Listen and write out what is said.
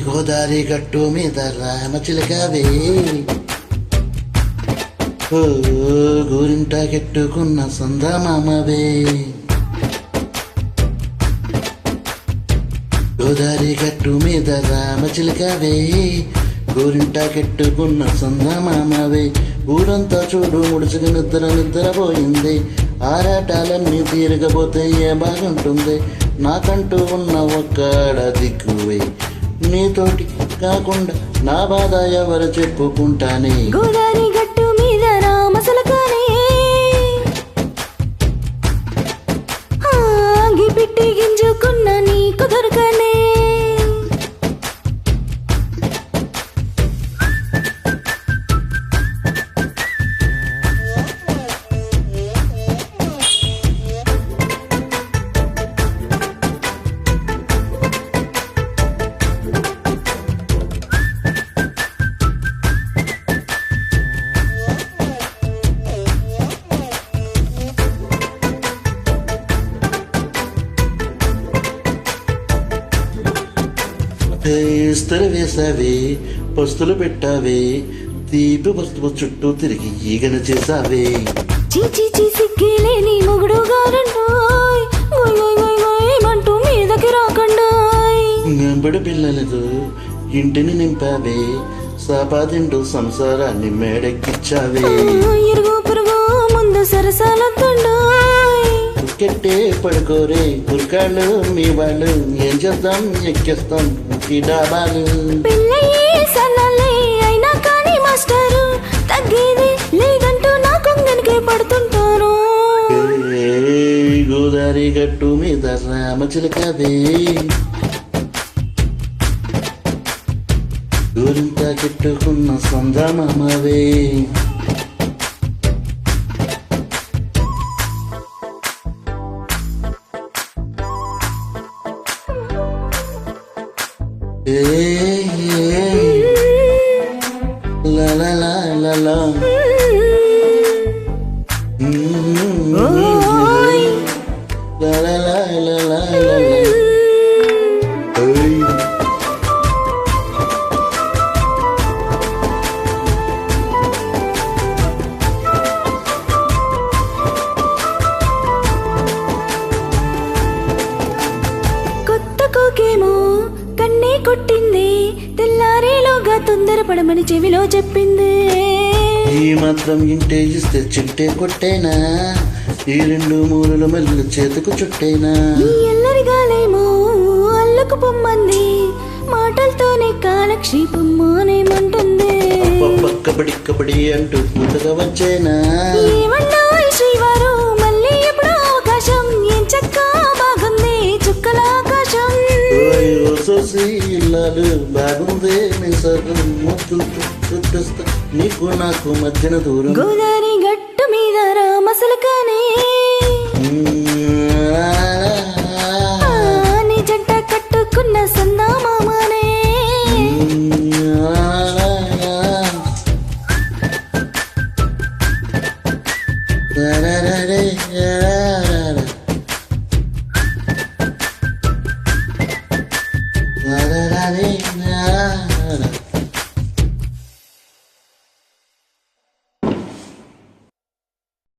గోదారి గట్టు మీద రామచిలకవే గోరింట కెట్టుకున్న సందమామవే గోదారి గట్టు మీద రామచిలకవే గోరింట కెట్టుకున్న సందమామవే ఊరంతా చూడు ముడుచుకు నిద్రపోయింది ఆరాటాలన్నీ తీరకపోతే ఏ బాగుంటుంది నాకంటూ ఉన్న ఒక్కడ దిక్కువే నీతోటి కాకుండా నా బాధ ఎవరు చెప్పుకుంటానే గోదారి గట్టు మీద రామసలకానే ఆగి పిట్టి గింజుకున్న నీకు దొరకనే ఇస్తరు వేసావే పస్తులు పెట్టావే తీపి పస్తు చుట్టూ తిరిగి ఈగన చేసావే చీచి సిగ్గిలేని మొగుడు గారండోయ్ అంటూ మీదకి రాకండాయ్ గంబడి పిల్లలతో ఇంటిని నింపావే సాపాదిండు సంసారాన్ని మేడెక్కిచ్చావే ఇరుగు పురుగు ముందు సరసాలొద్దండోయ్ కెట్టే పడుకోరే కుర్కాళ్ళు మీ వాళ్ళు ఏం చేద్దాం ఎక్కేస్తాం ఈ డాబాలు పెళ్ళయ్యే సన్నాలే అయినా కానీ మాస్టారు తగ్గేది లేదంటూ నా కొంగనికే పడుతుంటారు గోదారి గట్టు మీద రామచిలకవే గోరింత కెట్టుకున్న సందమామవే La la la la la. La la la la la la la. Hey. కొత్త కోకేమో కన్నే కొట్టింది తెల్లారేలోగా తొందరపడమని చెవిలో చెప్పింది ఈ మాత్రం ఇంటే ఇస్తే చిట్టే కొట్టేనా ఈ రెండు మూలల మల్లెలు చేతుకు చుట్టేనా ఈ ఎల్లరిగాలేమో అల్లకు పొమ్మంది మాటలతోనే కాలక్షేపం మానేమంటుంది కబడి అంటూ పూతగా వచ్చేనా ఏమన్నాయ్ శ్రీవారు మళ్ళీ ఎప్పుడు అవకాశం ఏం చక్క బాగుంది చుక్కల ఆకాశం సోసి ఇల్లాలు బాగుంది నీ సగం నీకు నాకు మధ్యన దూరం గోదారి గట్టు మీద రామసలకానే